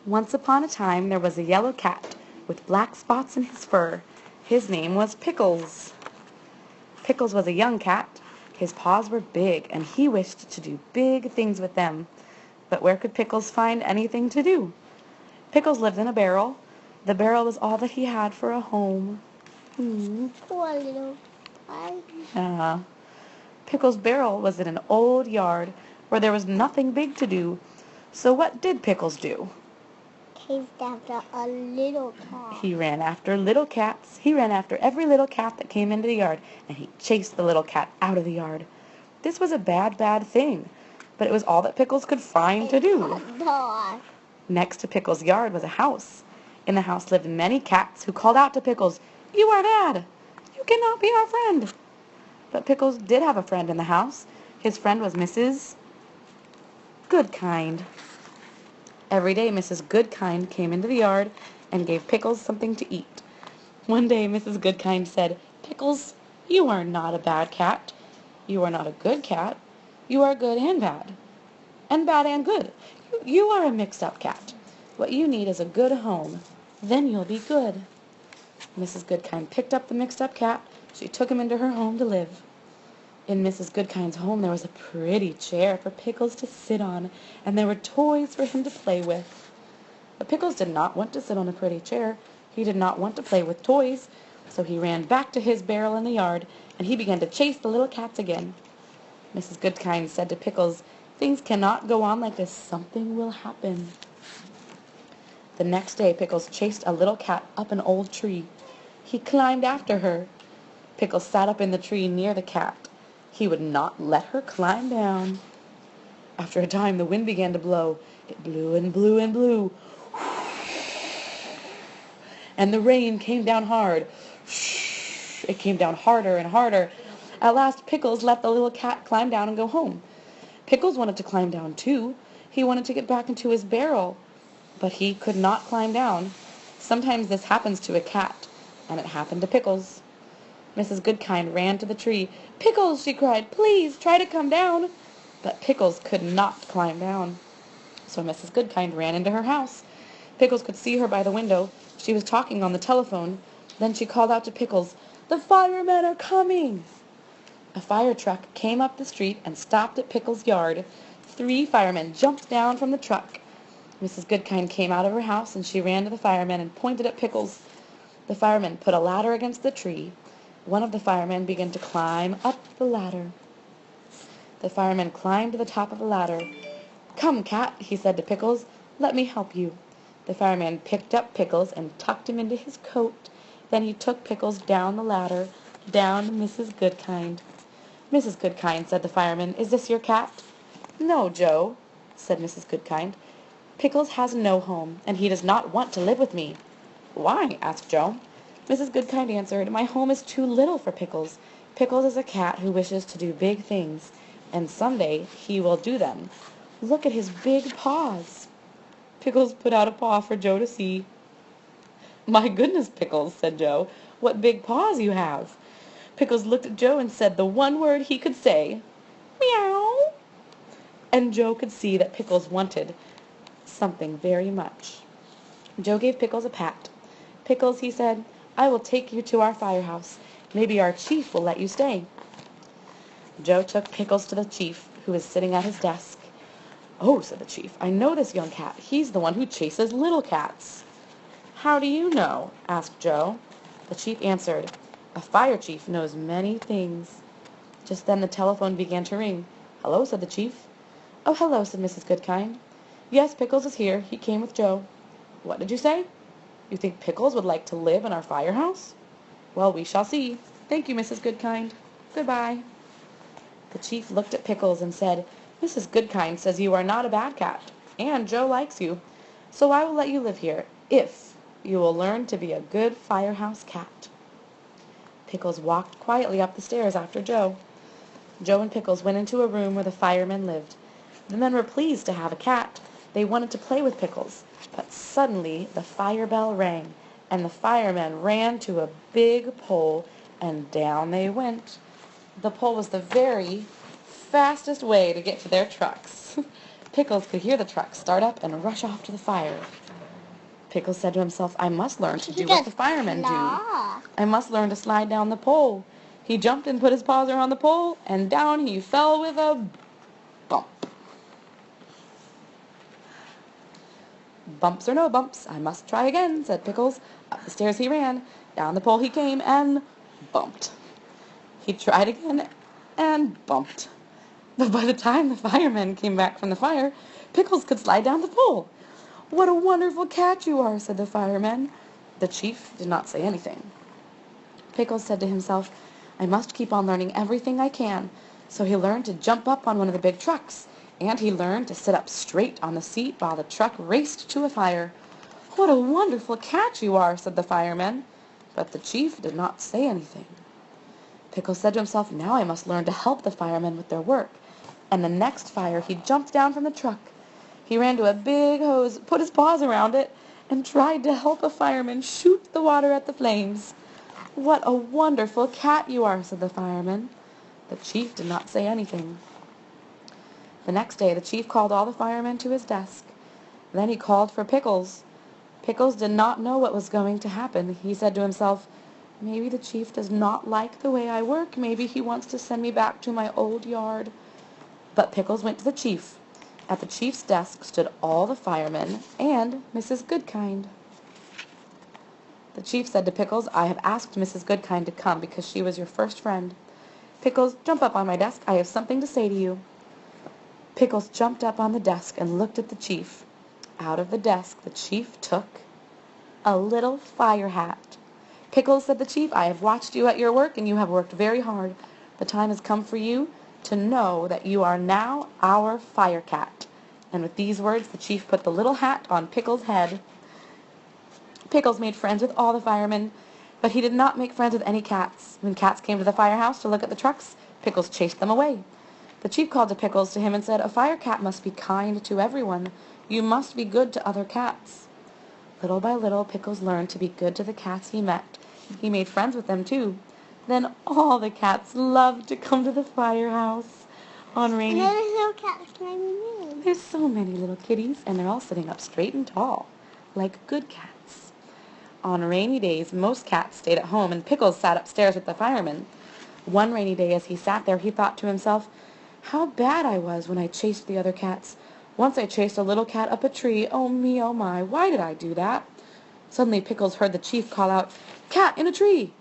Once upon a time there was a yellow cat with black spots in his fur. His name was Pickles. Pickles was a young cat. His paws were big, and he wished to do big things with them. But where could Pickles find anything to do? Pickles lived in a barrel. The barrel was all that he had for a home. Poor little guy. Pickles' barrel was in an old yard where there was nothing big to do. So what did Pickles do? Chased after a little cat. He ran after little cats. He ran after every little cat that came into the yard, and he chased the little cat out of the yard. This was a bad, bad thing, but it was all that Pickles could find to do. Next to Pickles' yard was a house. In the house lived many cats who called out to Pickles, "You are bad! You cannot be our friend!" But Pickles did have a friend in the house. His friend was Mrs. Goodkind. Every day Mrs. Goodkind came into the yard and gave Pickles something to eat. One day Mrs. Goodkind said, "Pickles, you are not a bad cat. You are not a good cat. You are good and bad. And bad and good. You are a mixed-up cat. What you need is a good home. Then you'll be good." Mrs. Goodkind picked up the mixed-up cat. She took him into her home to live. In Mrs. Goodkind's home there was a pretty chair for Pickles to sit on, and there were toys for him to play with. But Pickles did not want to sit on a pretty chair. He did not want to play with toys, so he ran back to his barrel in the yard, and he began to chase the little cats again. Mrs. Goodkind said to Pickles, "Things cannot go on like this. Something will happen." The next day Pickles chased a little cat up an old tree. He climbed after her. Pickles sat up in the tree near the cat. He would not let her climb down. After a time the wind began to blow. It blew and blew and blew. And the rain came down hard. It came down harder and harder. At last Pickles let the little cat climb down and go home. Pickles wanted to climb down too. He wanted to get back into his barrel, but he could not climb down. Sometimes this happens to a cat, and it happened to Pickles. Mrs. Goodkind ran to the tree. "Pickles," she cried, "please try to come down." But Pickles could not climb down. So Mrs. Goodkind ran into her house. Pickles could see her by the window. She was talking on the telephone. Then she called out to Pickles, "The firemen are coming!" A fire truck came up the street and stopped at Pickles' yard. 3 firemen jumped down from the truck. Mrs. Goodkind came out of her house, and she ran to the firemen and pointed at Pickles. The firemen put a ladder against the tree. One of the firemen began to climb up the ladder. The fireman climbed to the top of the ladder. "Come, cat," he said to Pickles, "let me help you." The fireman picked up Pickles and tucked him into his coat. Then he took Pickles down the ladder, down to Mrs. Goodkind. "Mrs. Goodkind," said the fireman, "is this your cat?" "No, Joe," said Mrs. Goodkind. "Pickles has no home, and he does not want to live with me." "Why?" asked Joe. Mrs. Goodkind answered, "My home is too little for Pickles. Pickles is a cat who wishes to do big things, and someday he will do them. Look at his big paws." Pickles put out a paw for Joe to see. "My goodness, Pickles," said Joe, "what big paws you have." Pickles looked at Joe and said the one word he could say, "Meow." And Joe could see that Pickles wanted something very much. Joe gave Pickles a pat. "Pickles," he said, "I will take you to our firehouse. Maybe our chief will let you stay." Joe took Pickles to the chief, who was sitting at his desk. "Oh," said the chief, "I know this young cat. He's the one who chases little cats." "How do you know?" asked Joe. The chief answered, "A fire chief knows many things." Just then the telephone began to ring. "Hello," said the chief. "Oh, hello," said Mrs. Goodkind. "Yes, Pickles is here. He came with Joe." "What did you say? You think Pickles would like to live in our firehouse?" "Well, we shall see. Thank you, Mrs. Goodkind. Goodbye." The chief looked at Pickles and said, "Mrs. Goodkind says you are not a bad cat, and Joe likes you, so I will let you live here, if you will learn to be a good firehouse cat." Pickles walked quietly up the stairs after Joe. Joe and Pickles went into a room where the firemen lived. The men were pleased to have a cat. They wanted to play with Pickles, but suddenly the fire bell rang, and the firemen ran to a big pole, and down they went. The pole was the very fastest way to get to their trucks. Pickles could hear the truck start up and rush off to the fire. Pickles said to himself, I must learn to do what the firemen do. I must learn to slide down the pole. He jumped and put his paws around the pole, and down he fell with a bump. Bumps or no bumps, I must try again, said Pickles. Up the stairs he ran, down the pole he came, and bumped. He tried again, and bumped. But by the time the firemen came back from the fire, Pickles could slide down the pole. What a wonderful cat you are, said the firemen. The chief did not say anything. Pickles said to himself, I must keep on learning everything I can. So he learned to jump up on one of the big trucks, and he learned to sit up straight on the seat while the truck raced to a fire. What a wonderful cat you are, said the firemen. But the chief did not say anything. Pickles said to himself, now I must learn to help the firemen with their work. And the next fire he jumped down from the truck. He ran to a big hose, put his paws around it, and tried to help a fireman shoot the water at the flames. What a wonderful cat you are, said the fireman. The chief did not say anything. The next day the chief called all the firemen to his desk. Then he called for Pickles. Pickles did not know what was going to happen. He said to himself, maybe the chief does not like the way I work. Maybe he wants to send me back to my old yard. But Pickles went to the chief. At the chief's desk stood all the firemen and Mrs. Goodkind. The chief said to Pickles, I have asked Mrs. Goodkind to come because she was your first friend. Pickles, jump up on my desk. I have something to say to you. Pickles jumped up on the desk and looked at the chief. Out of the desk the chief took a little fire hat. Pickles, said the chief, I have watched you at your work, and you have worked very hard. The time has come for you to know that you are now our fire cat. And with these words the chief put the little hat on Pickles' head. Pickles made friends with all the firemen, but he did not make friends with any cats. When cats came to the firehouse to look at the trucks, Pickles chased them away. The chief called to Pickles to him and said, a fire cat must be kind to everyone. You must be good to other cats. Little by little, Pickles learned to be good to the cats he met. He made friends with them, too. Then all the cats loved to come to the firehouse on rainy days. There's no cats named. There's so many little kitties, and they're all sitting up straight and tall, like good cats. On rainy days, most cats stayed at home, and Pickles sat upstairs with the firemen. One rainy day, as he sat there, he thought to himself, how bad I was when I chased the other cats. Once I chased a little cat up a tree. Oh me, oh my, why did I do that? Suddenly Pickles heard the chief call out, cat in a tree!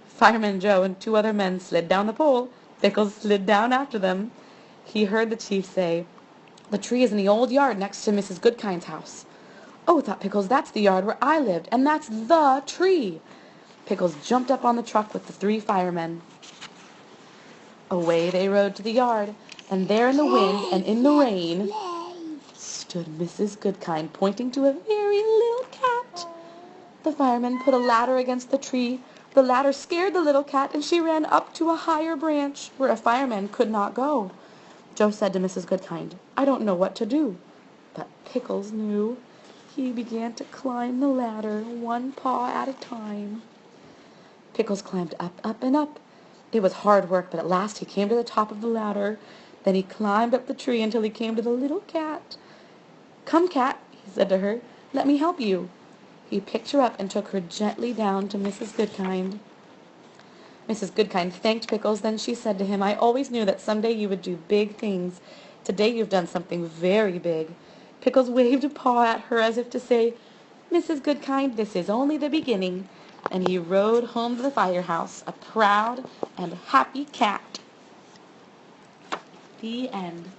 Fireman Joe and two other men slid down the pole. Pickles slid down after them. He heard the chief say, the tree is in the old yard next to Mrs. Goodkind's house. Oh, thought Pickles, that's the yard where I lived, and that's the tree. Pickles jumped up on the truck with the three firemen. Away they rode to the yard, and there in the wind and in the rain stood Mrs. Goodkind, pointing to a very little cat. The firemen put a ladder against the tree. The ladder scared the little cat, and she ran up to a higher branch where a fireman could not go. Joe said to Mrs. Goodkind, I don't know what to do. But Pickles knew. He began to climb the ladder, one paw at a time. Pickles climbed up, up, and up. It was hard work, but at last he came to the top of the ladder. Then he climbed up the tree until he came to the little cat. Come, cat, he said to her, let me help you. He picked her up and took her gently down to Mrs. Goodkind. Mrs. Goodkind thanked Pickles. Then she said to him, I always knew that someday you would do big things. Today you've done something very big. Pickles waved a paw at her as if to say, Mrs. Goodkind, this is only the beginning. And he rode home to the firehouse, a proud and happy cat. The end.